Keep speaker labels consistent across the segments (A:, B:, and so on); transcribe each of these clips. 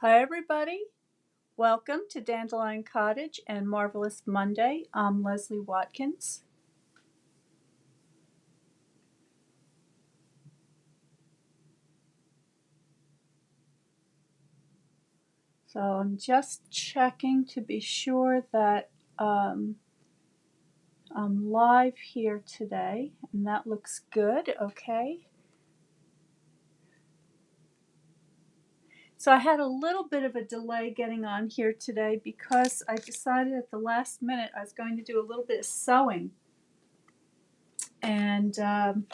A: Hi everybody, welcome to Dandelion Cottage and Marvelous Monday. I'm Leslie Watkins. So I'm just checking to be sure that I'm live here today, and that looks good. Okay. So I had a little bit of a delay getting on here today because I decided at the last minute I was going to do a little bit of sewing, and I'm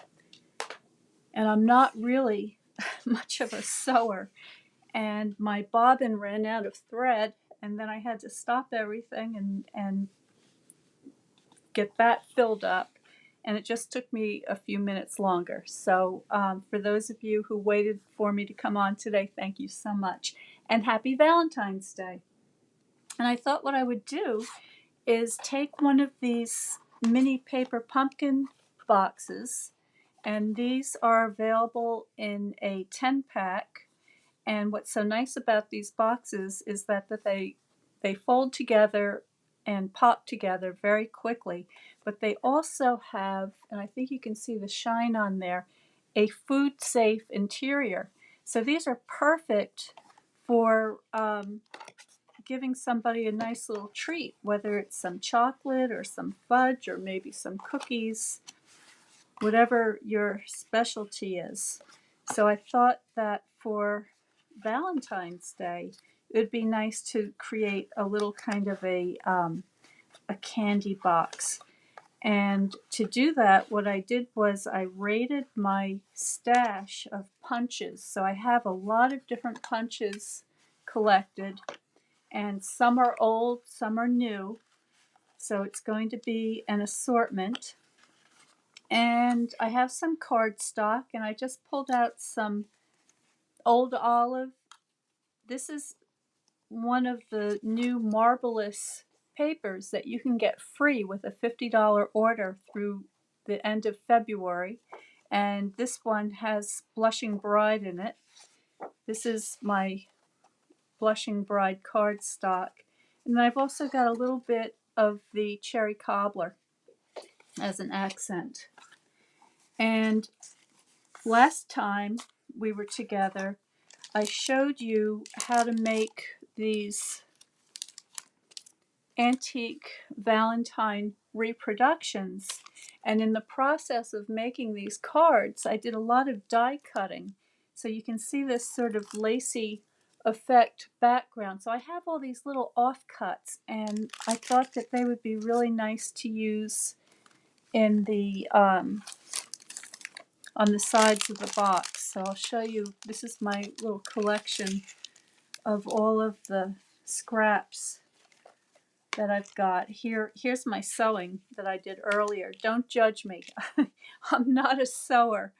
A: not really much of a sewer. And my bobbin ran out of thread, and then I had to stop everything and get that filled up, and it just took me a few minutes longer. So for those of you who waited for me to come on today, thank you so much, and happy Valentine's Day. And I thought what I would do is take one of these mini paper pumpkin boxes, and these are available in a 10-pack. And what's so nice about these boxes is that they fold together and pop together very quickly. But they also have, and I think you can see the shine on there, a food safe interior. So these are perfect for giving somebody a nice little treat, whether it's some chocolate or some fudge or maybe some cookies, whatever your specialty is. So I thought that for Valentine's Day, it would be nice to create a little kind of a candy box. And to do that, what I did was I raided my stash of punches. So I have a lot of different punches collected, and some are old, some are new. So it's going to be an assortment. And I have some cardstock, and I just pulled out some old olive. This is one of the new Marvelous papers that you can get free with a $50 order through the end of February. And this one has Blushing Bride in it. This is my Blushing Bride cardstock. And I've also got a little bit of the Cherry Cobbler as an accent. And last time we were together, I showed you how to make these antique Valentine reproductions. And in the process of making these cards, I did a lot of die cutting. So you can see this sort of lacy effect background. So I have all these little offcuts, and I thought that they would be really nice to use in the on the sides of the box. So I'll show you, this is my little collection of all of the scraps that I've got. Here's my sewing that I did earlier. Don't judge me. I'm not a sewer.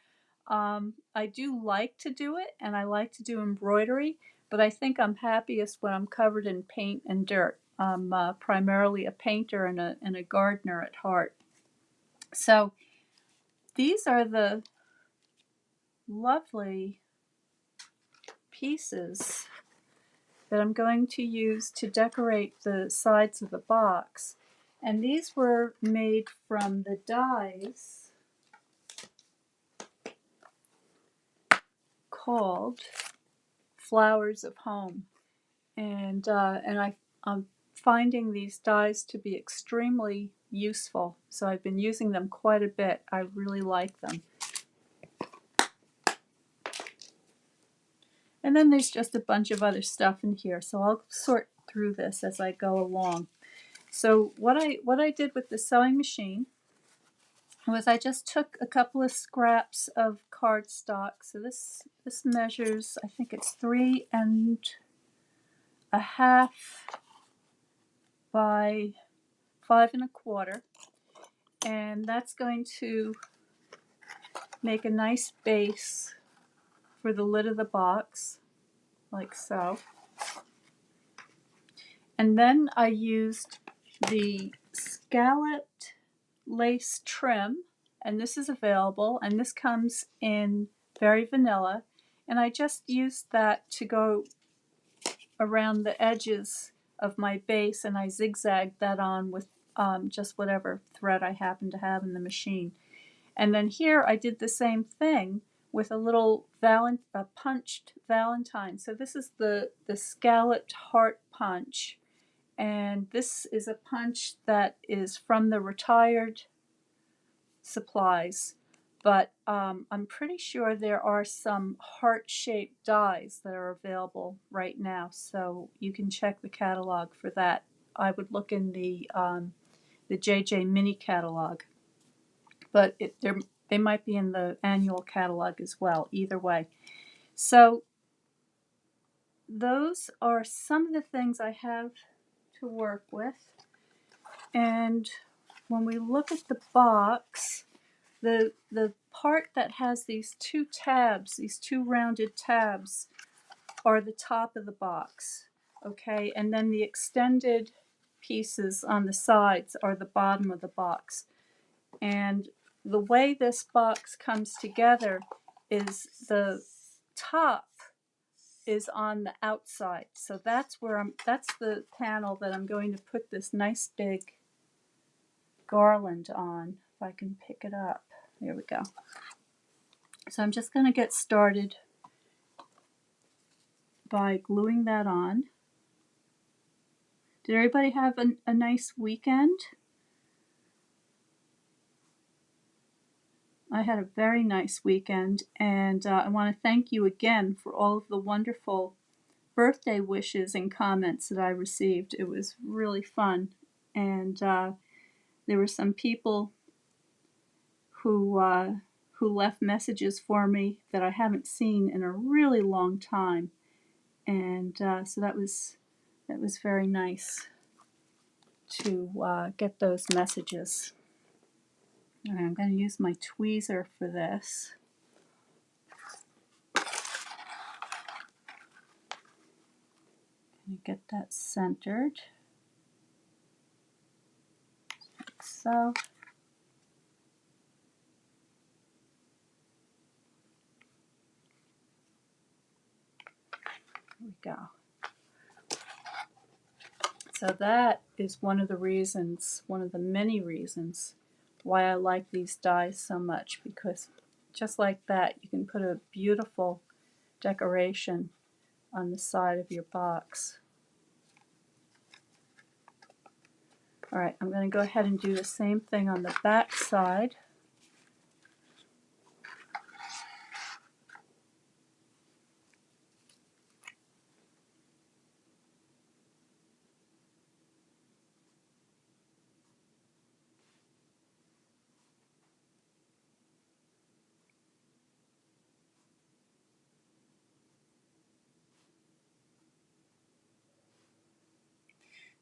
A: I do like to do it, and I like to do embroidery, but I think I'm happiest when I'm covered in paint and dirt. I'm primarily a painter and a gardener at heart. So these are the lovely pieces that I'm going to use to decorate the sides of the box. And these were made from the dies called Flowers of Home. And I'm finding these dies to be extremely useful. So I've been using them quite a bit. I really like them. And then there's just a bunch of other stuff in here. So I'll sort through this as I go along. So what I did with the sewing machine was I just took a couple of scraps of cardstock. So this measures, I think it's 3.5 by 5.25, and that's going to make a nice base for the lid of the box, like so. And then I used the Scalloped lace trim, and this is available, and this comes in very vanilla, and I just used that to go around the edges of my base, and I zigzagged that on with just whatever thread I happened to have in the machine. And then here I did the same thing with a little punched Valentine. So this is the Scalloped Heart Punch. And this is a punch that is from the retired supplies. But I'm pretty sure there are some heart-shaped dies that are available right now. So you can check the catalog for that. I would look in the JJ Mini catalog. But they might be in the annual catalog as well, either way. So those are some of the things I have to work with. And when we look at the box, the part that has these two tabs, these two rounded tabs, are the top of the box. Okay, and then the extended pieces on the sides are the bottom of the box. And the way this box comes together is the top is on the outside. So that's the panel that I'm going to put this nice big garland on. If I can pick it up. There we go. So I'm just going to get started by gluing that on. Did everybody have a nice weekend? I had a very nice weekend, and I want to thank you again for all of the wonderful birthday wishes and comments that I received. It was really fun, and there were some people who left messages for me that I haven't seen in a really long time, and so that was very nice to get those messages. And I'm going to use my tweezer for this. Get that centered, like so. There we go. So that is one of the reasons, one of the many reasons why I like these dies so much, because just like that, you can put a beautiful decoration on the side of your box. All right, I'm going to go ahead and do the same thing on the back side.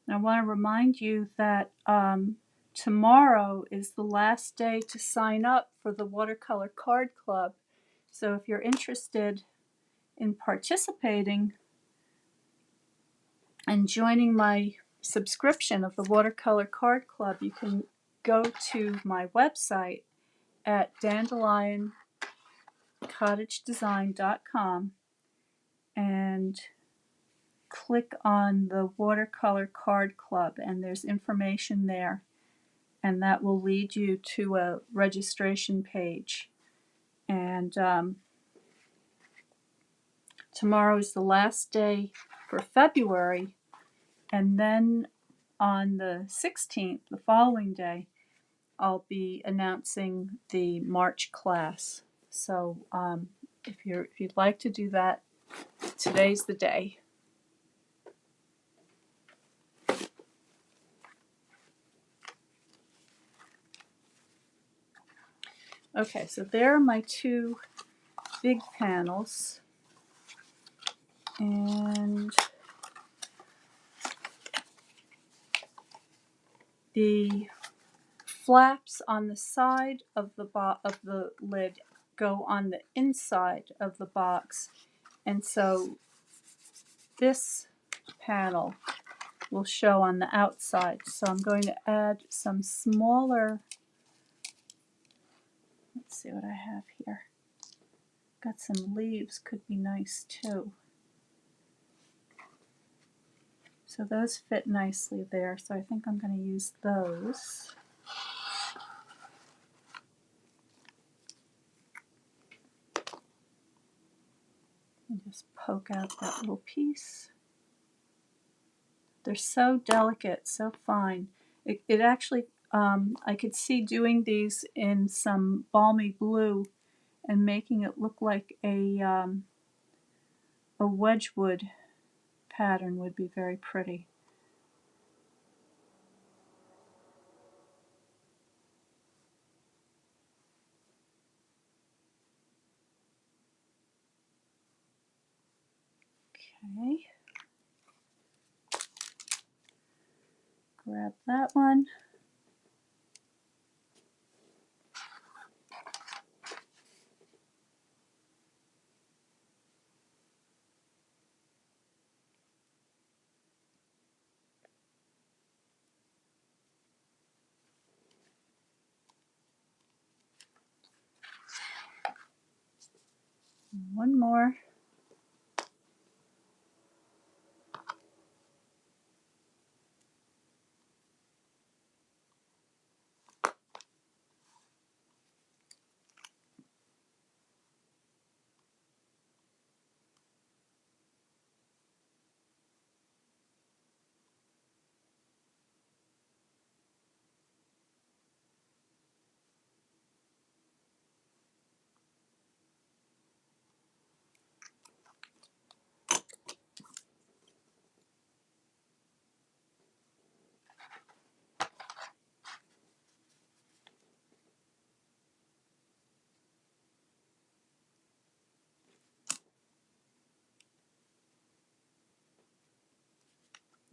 A: And I want to remind you that tomorrow is the last day to sign up for the Watercolor Card Club. So if you're interested in participating and joining my subscription of the Watercolor Card Club, you can go to my website at dandelioncottagedesign.com and click on the Watercolor Card Club, and there's information there, and that will lead you to a registration page. And tomorrow is the last day for February, and then on the 16th, the following day, I'll be announcing the March class. So if you'd like to do that, today's the day. Okay, so there are my two big panels, and the flaps on the side of the lid go on the inside of the box, and so this panel will show on the outside. So I'm going to add some smaller, let's see what I have here. Got some leaves, could be nice too. So those fit nicely there, so I think I'm going to use those. And just poke out that little piece. They're so delicate, so fine. It actually, I could see doing these in some balmy blue and making it look like a Wedgwood pattern would be very pretty. Okay. Grab that one. One more.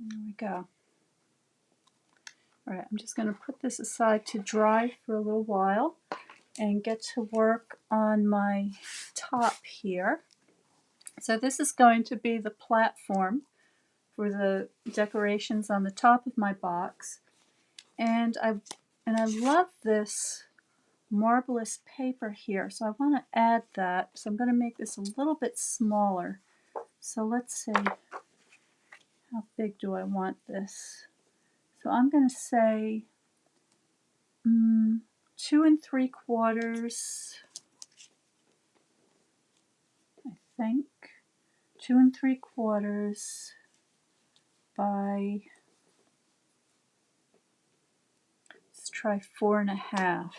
A: There we go. All right, I'm just going to put this aside to dry for a little while and get to work on my top here. So this is going to be the platform for the decorations on the top of my box. And I love this marvelous paper here, so I want to add that. So I'm going to make this a little bit smaller. So let's see, how big do I want this? So I'm going to say 2 3/4. I think 2 3/4 by, let's try 4 1/2.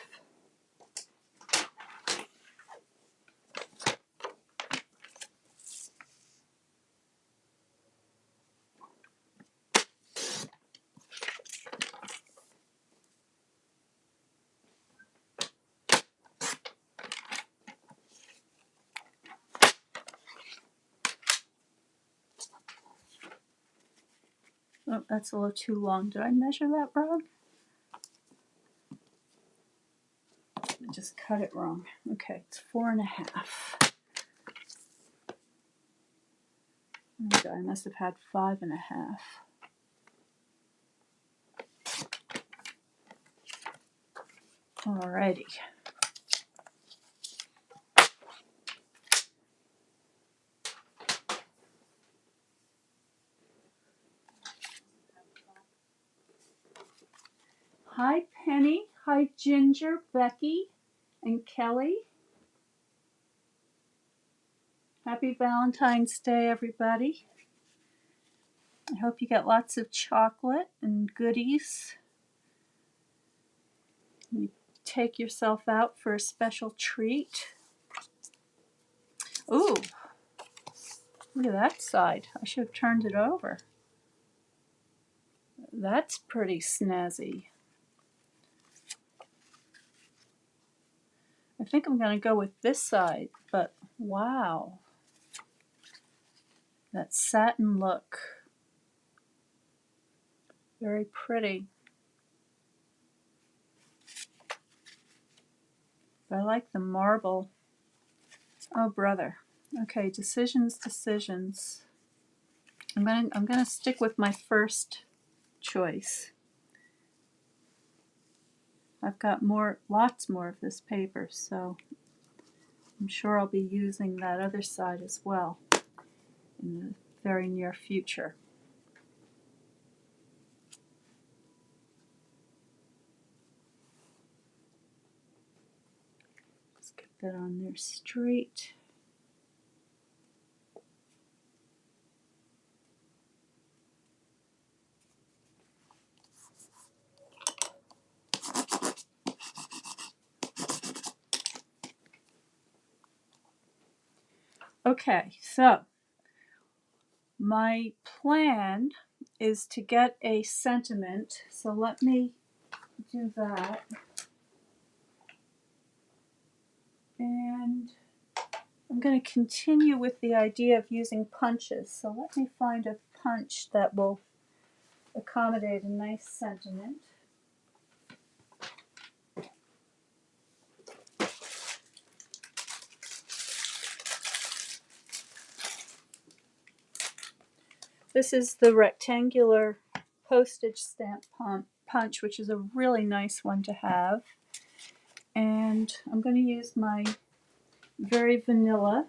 A: Oh, that's a little too long. Did I measure that wrong? I just cut it wrong. Okay, it's 4 1/2. Okay, I must have had 5 1/2. Alrighty. Hi Penny, hi Ginger, Becky, and Kelly. Happy Valentine's Day, everybody. I hope you get lots of chocolate and goodies. You take yourself out for a special treat. Ooh, look at that side. I should have turned it over. That's pretty snazzy. I think I'm going to go with this side, but wow. That satin look. Very pretty. But I like the marble. Oh, brother. Okay, decisions. I'm gonna stick with my first choice. I've got lots more of this paper, so I'm sure I'll be using that other side as well in the very near future. That on there straight. Okay, so my plan is to get a sentiment, so let me do that. And I'm going to continue with the idea of using punches, so let me find a punch that will accommodate a nice sentiment. This is the rectangular postage stamp punch, which is a really nice one to have. And I'm going to use my very vanilla.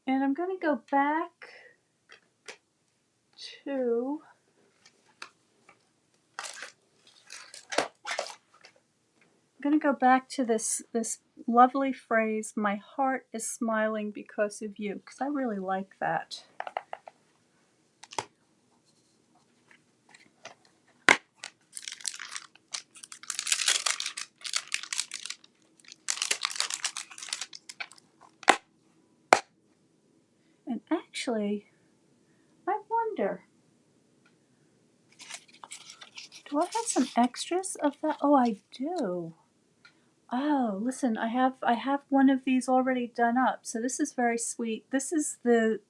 A: And I'm going to go back to this lovely phrase, "My heart is smiling because of you," because I really like that. And actually, I wonder, do I have some extras of that? Oh, I do. Oh, listen, I have one of these already done up. So this is very sweet. This is the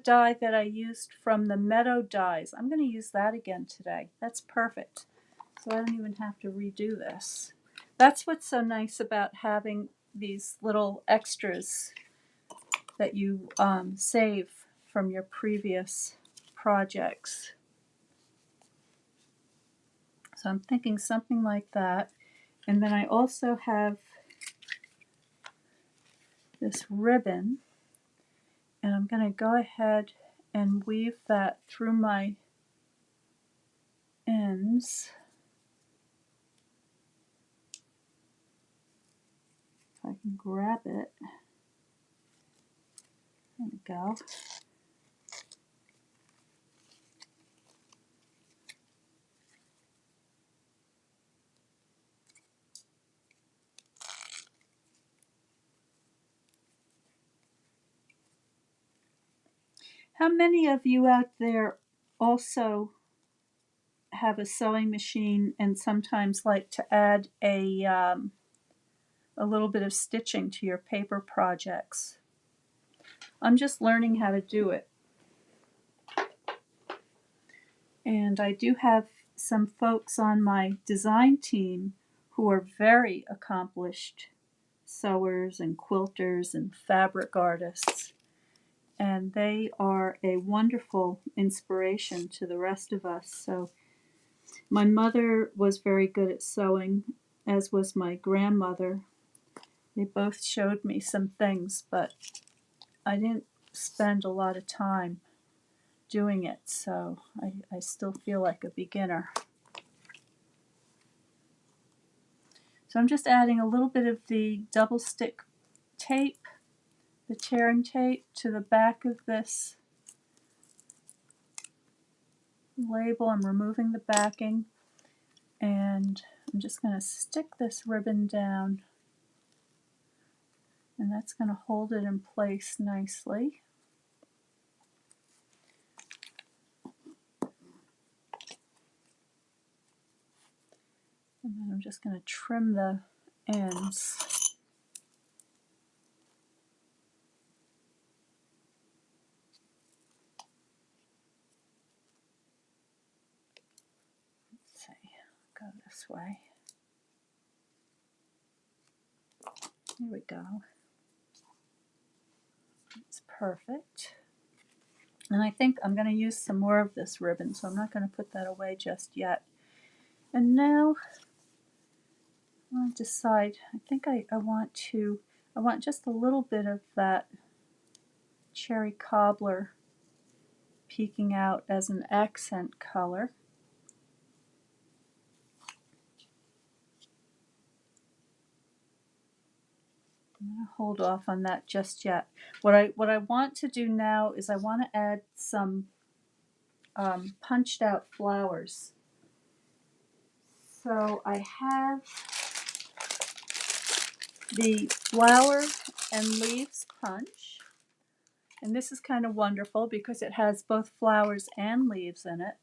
A: die that I used from the Meadow dies. I'm going to use that again today. That's perfect. So I don't even have to redo this. That's what's so nice about having these little extras that you save from your previous projects. So I'm thinking something like that. And then I also have this ribbon, and I'm going to go ahead and weave that through my ends. If I can grab it. There we go. How many of you out there also have a sewing machine and sometimes like to add a little bit of stitching to your paper projects? I'm just learning how to do it. And I do have some folks on my design team who are very accomplished sewers and quilters and fabric artists. And they are a wonderful inspiration to the rest of us. So my mother was very good at sewing, as was my grandmother. They both showed me some things, but I didn't spend a lot of time doing it, so I still feel like a beginner. So I'm just adding a little bit of the double stick tape, the tearing tape, to the back of this label. I'm removing the backing, and I'm just going to stick this ribbon down, and that's going to hold it in place nicely. And then I'm just going to trim the ends. Let's see, go this way. Here we go. perfect. And I think I'm going to use some more of this ribbon, so I'm not going to put that away just yet. And now I decide, I think I want just a little bit of that cherry cobbler peeking out as an accent color. I'm going to hold off on that just yet. What I want to do now is I want to add some punched out flowers. So I have the flower and leaves punch, and this is kind of wonderful because it has both flowers and leaves in it.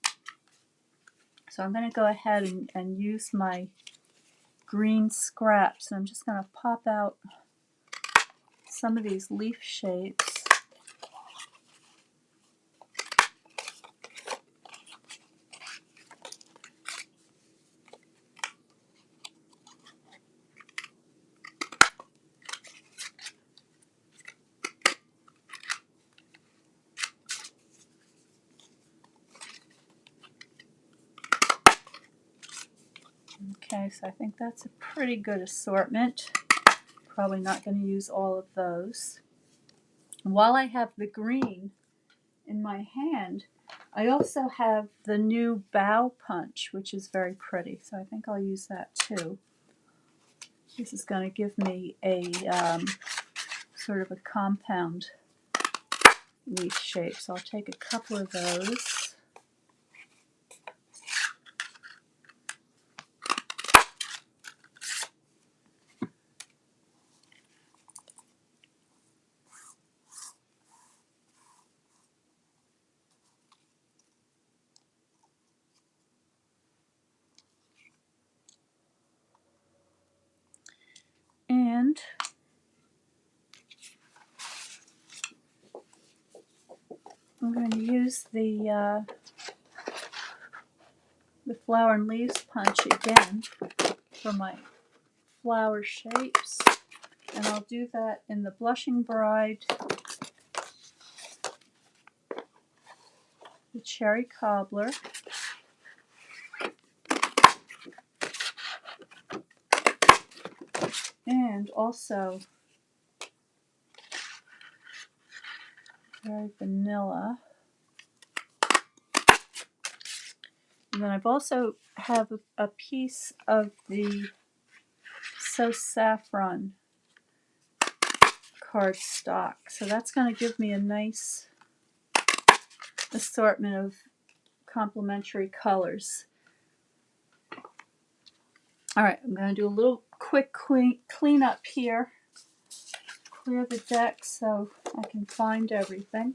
A: So I'm going to go ahead and use my green scraps, and I'm just going to pop out some of these leaf shapes. Okay, so I think that's a pretty good assortment. Probably not going to use all of those. And while I have the green in my hand, I also have the new bow punch, which is very pretty, so I think I'll use that too. This is going to give me a sort of a compound leaf shape, so I'll take a couple of those. And I'm going to use the flower and leaves punch again for my flower shapes, and I'll do that in the Blushing Bride, the Cherry Cobbler, and also very vanilla. And then I've also have a piece of the So Saffron cardstock. So that's going to give me a nice assortment of complementary colors. All right, I'm going to do a little quick clean up here. Clear the deck so I can find everything.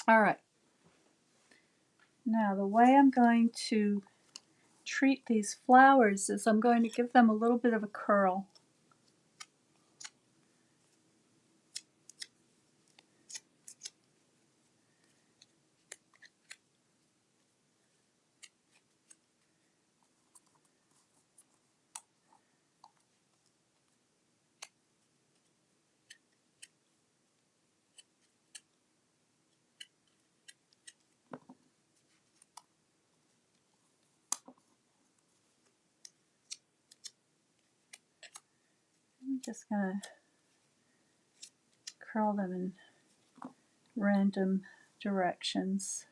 A: All right. Now the way I'm going to treat these flowers is I'm going to give them a little bit of a curl. I'm just going to curl them in random directions.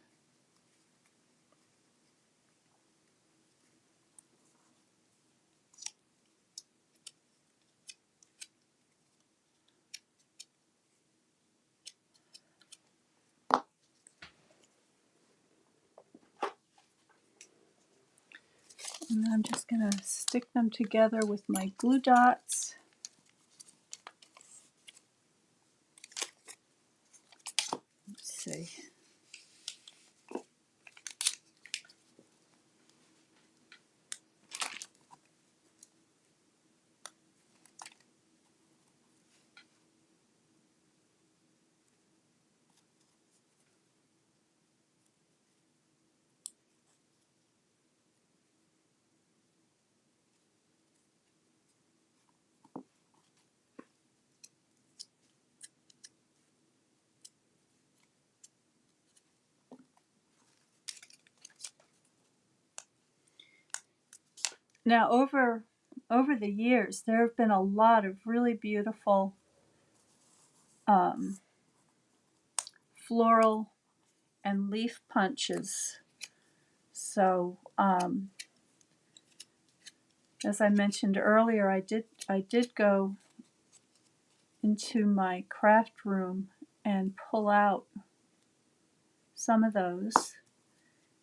A: And then I'm just going to stick them together with my glue dots. Let's see. Now, over the years, there have been a lot of really beautiful floral and leaf punches. So, as I mentioned earlier, I did go into my craft room and pull out some of those.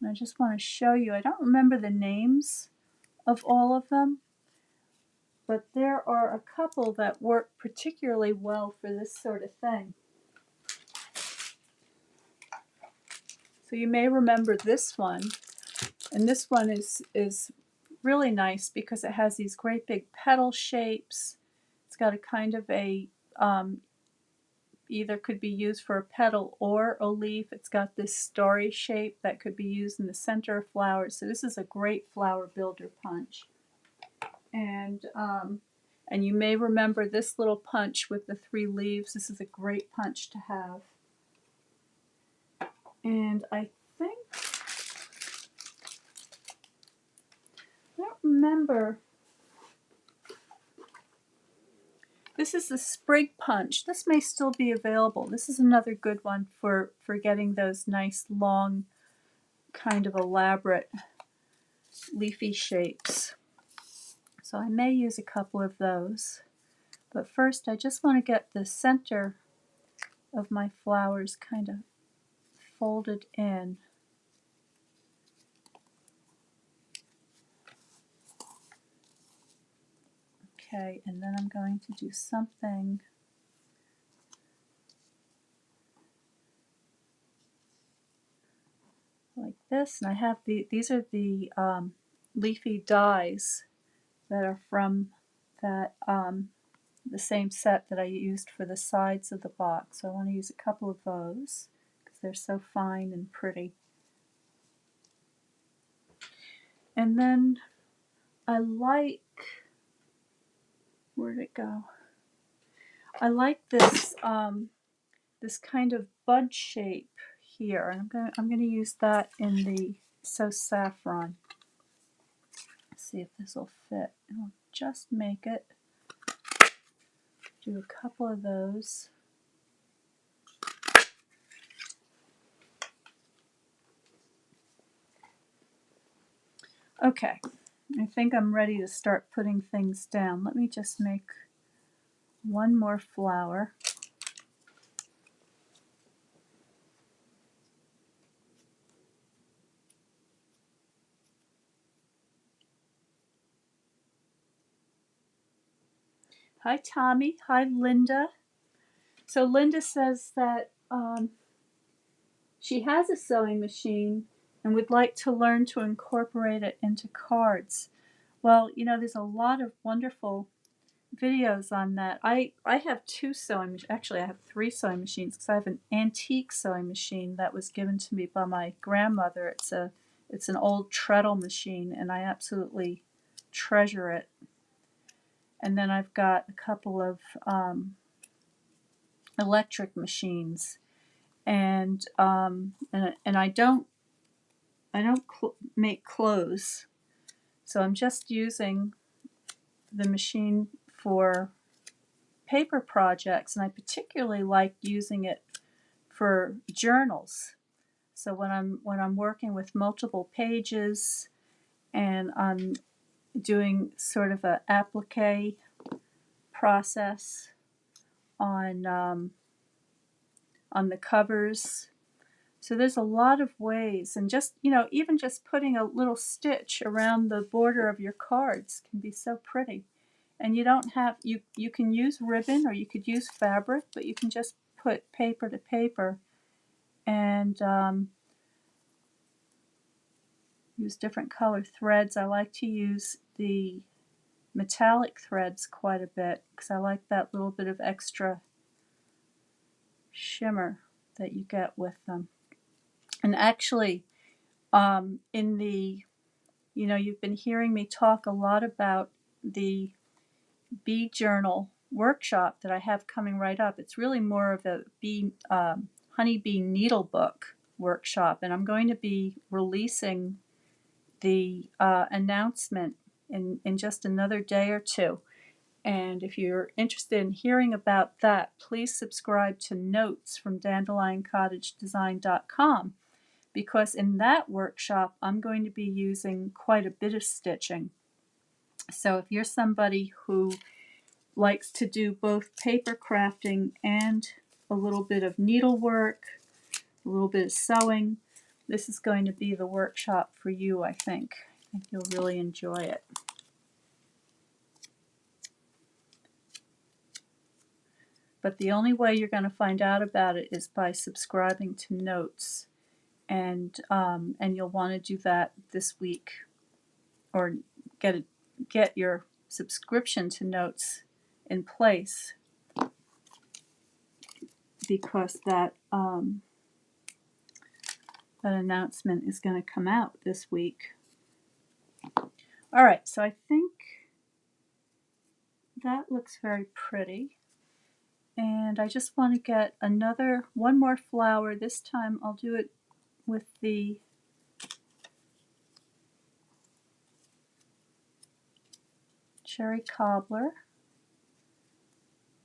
A: And I just want to show you. I don't remember the names of all of them, but there are a couple that work particularly well for this sort of thing. So you may remember this one, and this one is really nice because it has these great big petal shapes. It's got a kind of a either could be used for a petal or a leaf. It's got this starry shape that could be used in the center of flowers. So this is a great flower builder punch. And you may remember this little punch with the 3 leaves. This is a great punch to have. And I think, I don't remember. This is the Sprig Punch. This may still be available. This is another good one for getting those nice long, kind of elaborate leafy shapes. So I may use a couple of those. But first I just want to get the center of my flowers kind of folded in. Okay, and then I'm going to do something like this. And I have these are the leafy dies that are from that the same set that I used for the sides of the box. So I want to use a couple of those because they're so fine and pretty. And then I like, where'd it go? I like this this kind of bud shape here, and I'm gonna use that in the So Saffron. Let's see if this will fit. I'll just make it. Do a couple of those. Okay, I think I'm ready to start putting things down. Let me just make one more flower. Hi Tommy, hi Linda. So Linda says that she has a sewing machine and would like to learn to incorporate it into cards. Well, you know, there's a lot of wonderful videos on that. I have 2 sewing machines. Actually, I have 3 sewing machines because I have an antique sewing machine that was given to me by my grandmother. It's an old treadle machine, and I absolutely treasure it. And then I've got a couple of electric machines, and I don't make clothes, so I'm just using the machine for paper projects, and I particularly like using it for journals. So when I'm working with multiple pages and I'm doing sort of a applique process on the covers. So there's a lot of ways, and just, you know, even just putting a little stitch around the border of your cards can be so pretty. And you don't have, you can use ribbon or you could use fabric, but you can just put paper to paper and use different color threads. I like to use the metallic threads quite a bit because I like that little bit of extra shimmer that you get with them. And actually, in the, you know, you've been hearing me talk a lot about the bee journal workshop that I have coming right up. It's really more of a honeybee needle book workshop, and I'm going to be releasing the announcement in just another day or two. And if you're interested in hearing about that, please subscribe to Notes from DandelionCottageDesign.com, because in that workshop I'm going to be using quite a bit of stitching. So if you're somebody who likes to do both paper crafting and a little bit of needlework, a little bit of sewing, this is going to be the workshop for you, I think. I think you'll really enjoy it. But the only way you're going to find out about it is by subscribing to Notes, and you'll want to do that this week, or get your subscription to Notes in place, because that announcement is going to come out this week. All right, so I think that looks very pretty. And I just want to get one more flower. This time I'll do it with the cherry cobbler.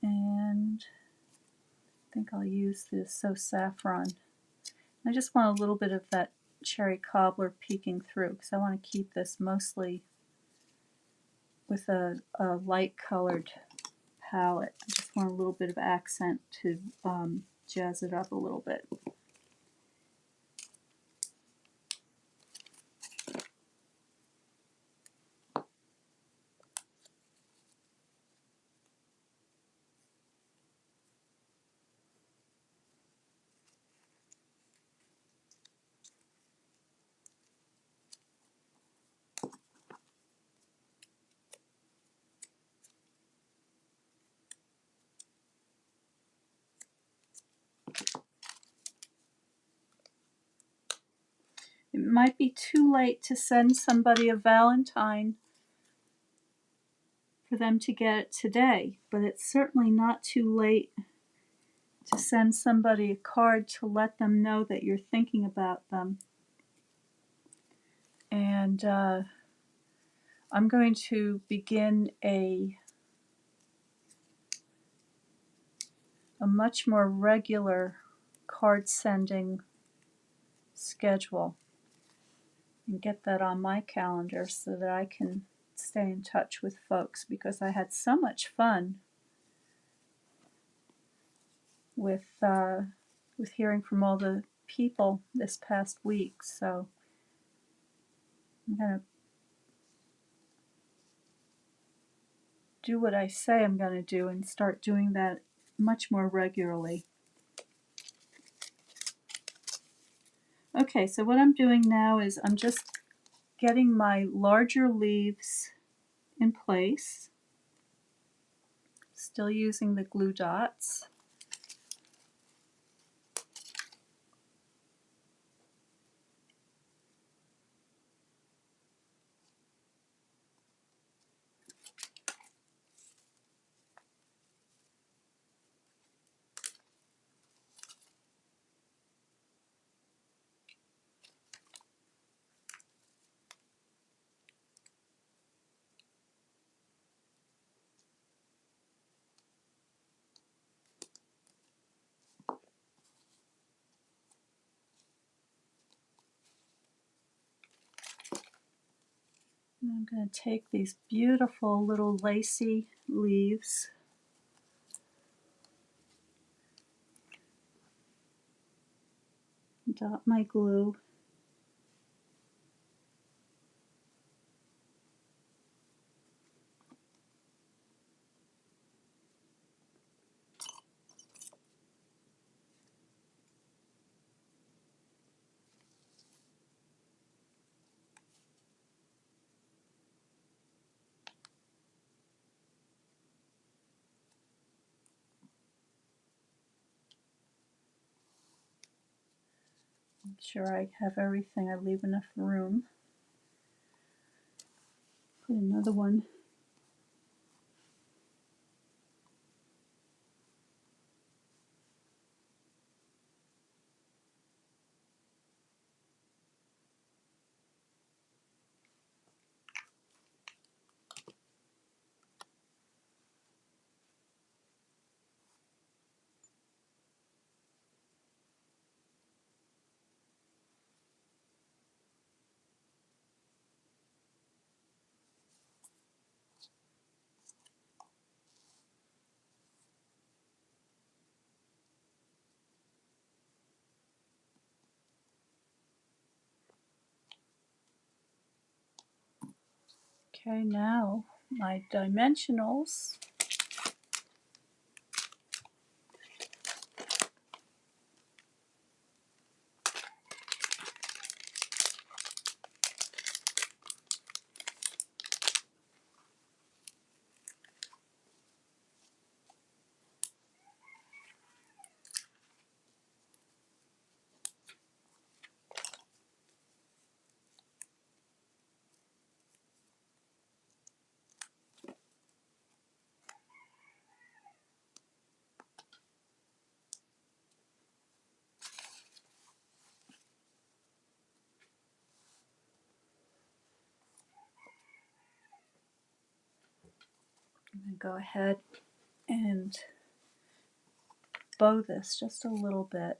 A: And I think I'll use this So Saffron. I just want a little bit of that cherry cobbler peeking through, because I want to keep this mostly with a light colored palette. I just want a little bit of accent to jazz it up a little bit. It might be too late to send somebody a Valentine for them to get it today, but it's certainly not too late to send somebody a card to let them know that you're thinking about them. And I'm going to begin a much more regular card sending schedule, and get that on my calendar so that I can stay in touch with folks, because I had so much fun with hearing from all the people this past week. So I'm going to do what I say I'm going to do and start doing that much more regularly. Okay, so what I'm doing now is I'm just getting my larger leaves in place, still using the glue dots. And I'm going to take these beautiful little lacy leaves, dot my glue, make sure I have everything, I leave enough room. Put another one Okay, now my dimensionals. I'm going to go ahead and bow this just a little bit.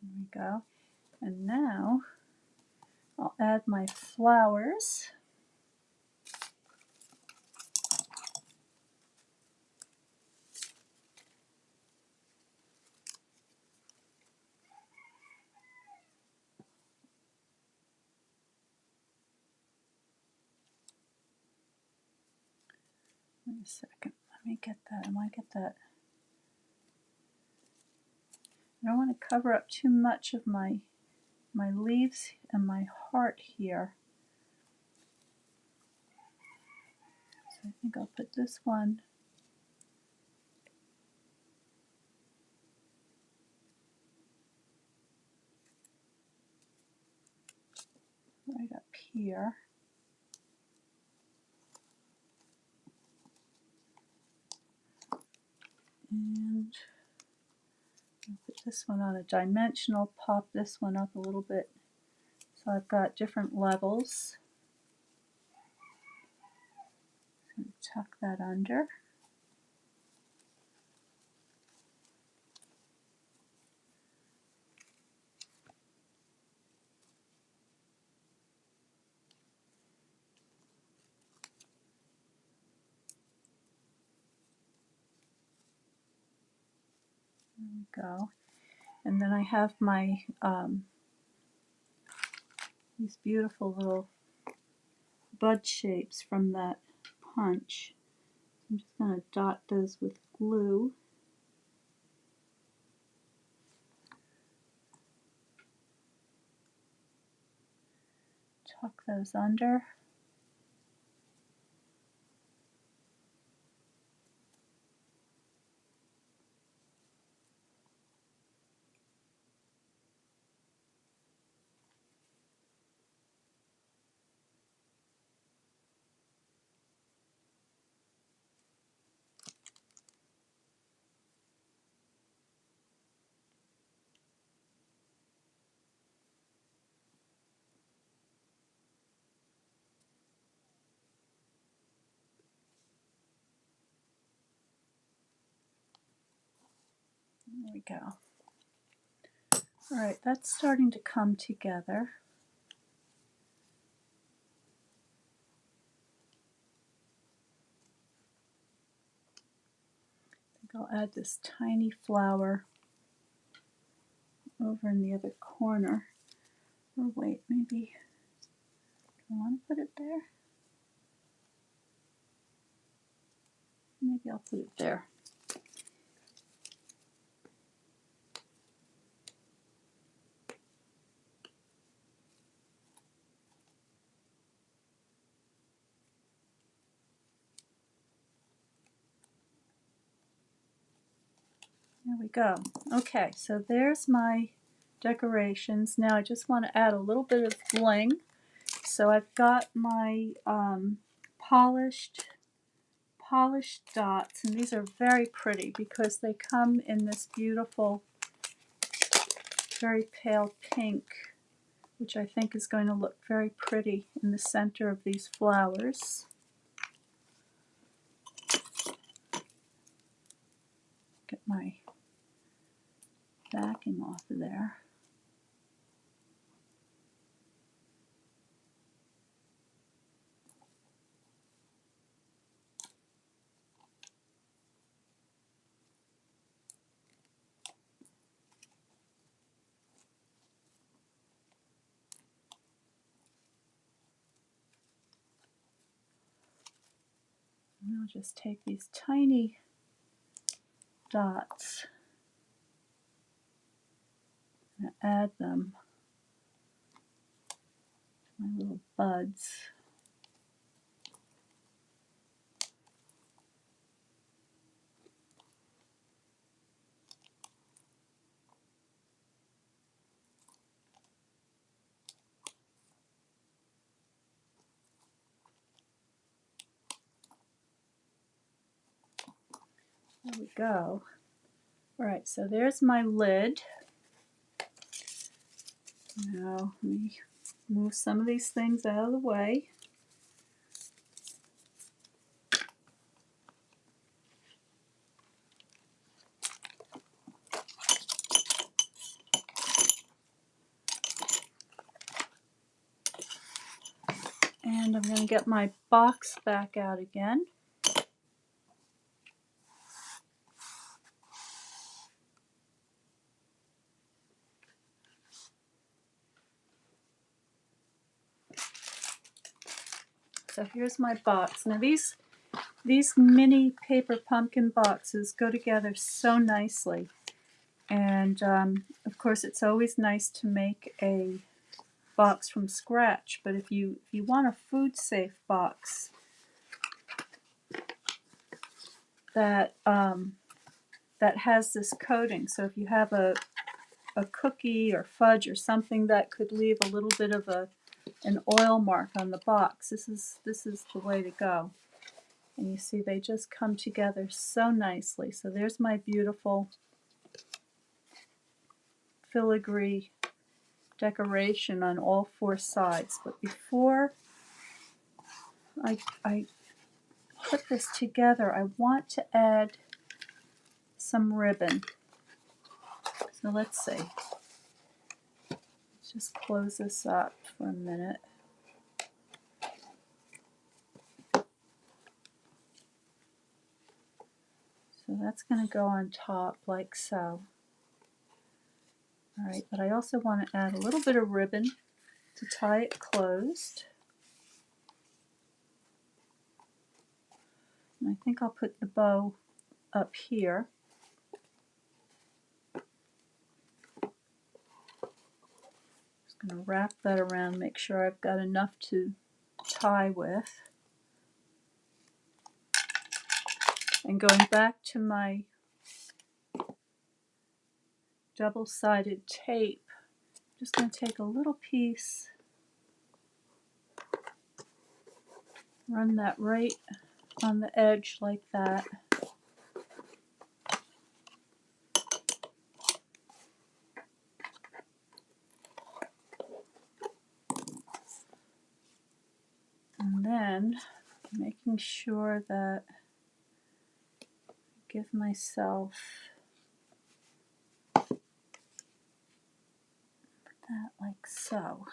A: There we go. And now I'll add my flowers. Wait a second. Let me get that. I might get that. I don't want to cover up too much of my leaves and my heart here. So I think I'll put this one right up here. And I'll put this one on a dimensional, pop this one up a little bit so I've got different levels. And tuck that under. There we go. And then I have my these beautiful little bud shapes from that punch. I'm just going to dot those with glue. Tuck those under. There we go. All right, that's starting to come together. I think I'll add this tiny flower over in the other corner. Or wait, maybe, do I want to put it there? Maybe I'll put it there. There we go. Okay, so there's my decorations. Now I just want to add a little bit of bling. So I've got my polished dots, and these are very pretty because they come in this beautiful, very pale pink which I think is going to look very pretty in the center of these flowers. Get my backing off of there. And I'll just take these tiny dots and add them to my little buds. There we go. All right, so there's my lid. Now let me move some of these things out of the way. And I'm going to get my box back out again. So here's my box. Now these mini paper pumpkin boxes go together so nicely. And of course it's always nice to make a box from scratch, but if you want a food safe box that that has this coating, so if you have a cookie or fudge or something that could leave a little bit of an oil mark on the box, this is the way to go. And you see they just come together so nicely. So there's my beautiful filigree decoration on all four sides. But before I put this together, I want to add some ribbon. So let's see. Let's just close this up for a minute. So that's going to go on top like so. All right, but I also want to add a little bit of ribbon to tie it closed. And I think I'll put the bow up here. Just going to wrap that around, make sure I've got enough to tie with. And going back to my double-sided tape, I'm just going to take a little piece, run that right on the edge like that. And then making sure that I give myself that like so.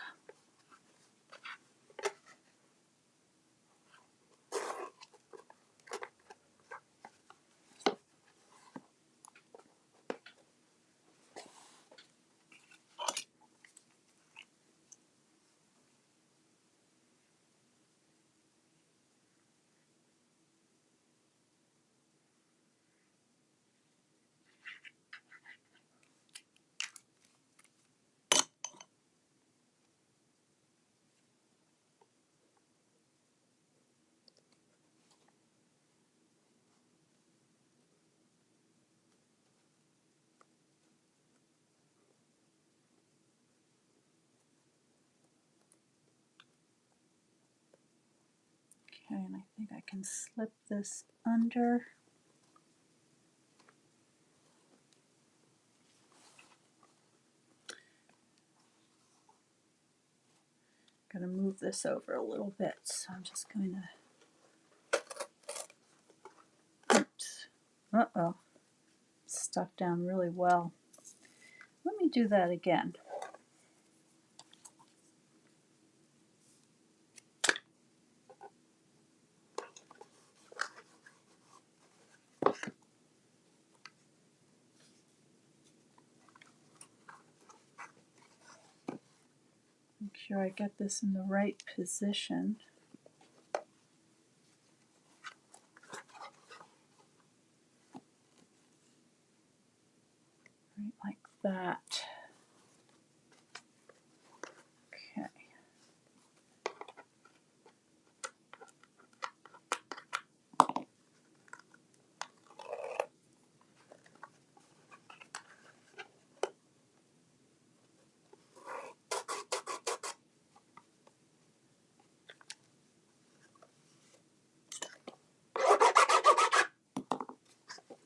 A: Okay, and I think I can slip this under. going to move this over a little bit, so I'm just going to, oops, uh-oh, stuck down really well. Let me do that again. Make sure I get this in the right position. Right like that. Okay.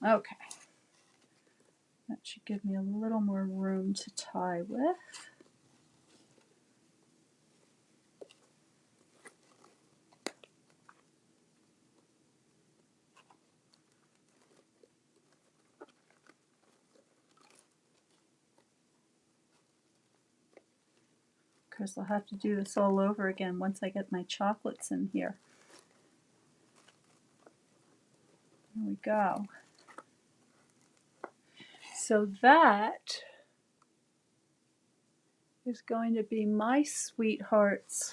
A: Okay. That should give me a little more room to tie with. Of course, I'll have to do this all over again once I get my chocolates in here. There we go. So that is going to be my sweetheart's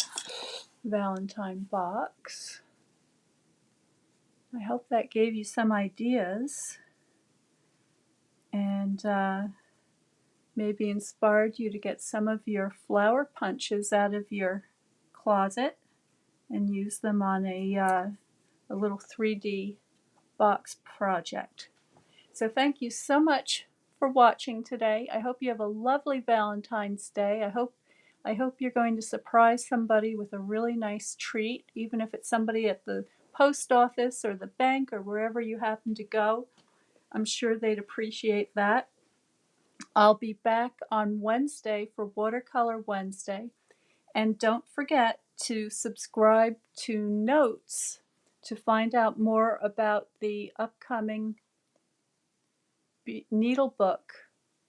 A: Valentine box. I hope that gave you some ideas and maybe inspired you to get some of your flower punches out of your closet and use them on a little 3D box project. So thank you so much for watching today. I hope you have a lovely Valentine's Day. I hope you're going to surprise somebody with a really nice treat, even if it's somebody at the post office or the bank or wherever you happen to go. I'm sure they'd appreciate that. I'll be back on Wednesday for Watercolor Wednesday. And don't forget to subscribe to Notes to find out more about the upcoming needlebook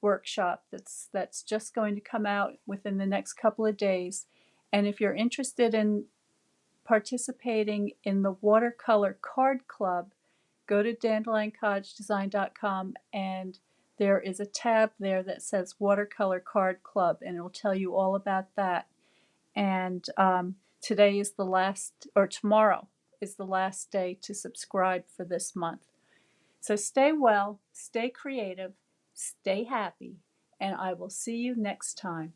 A: workshop that's just going to come out within the next couple of days. And if you're interested in participating in the Watercolor Card Club, go to dandelioncottagedesign.com and there is a tab there that says Watercolor Card Club, and it'll tell you all about that. And today is the last, or tomorrow is the last day to subscribe for this month. So stay well, stay creative, stay happy, and I will see you next time.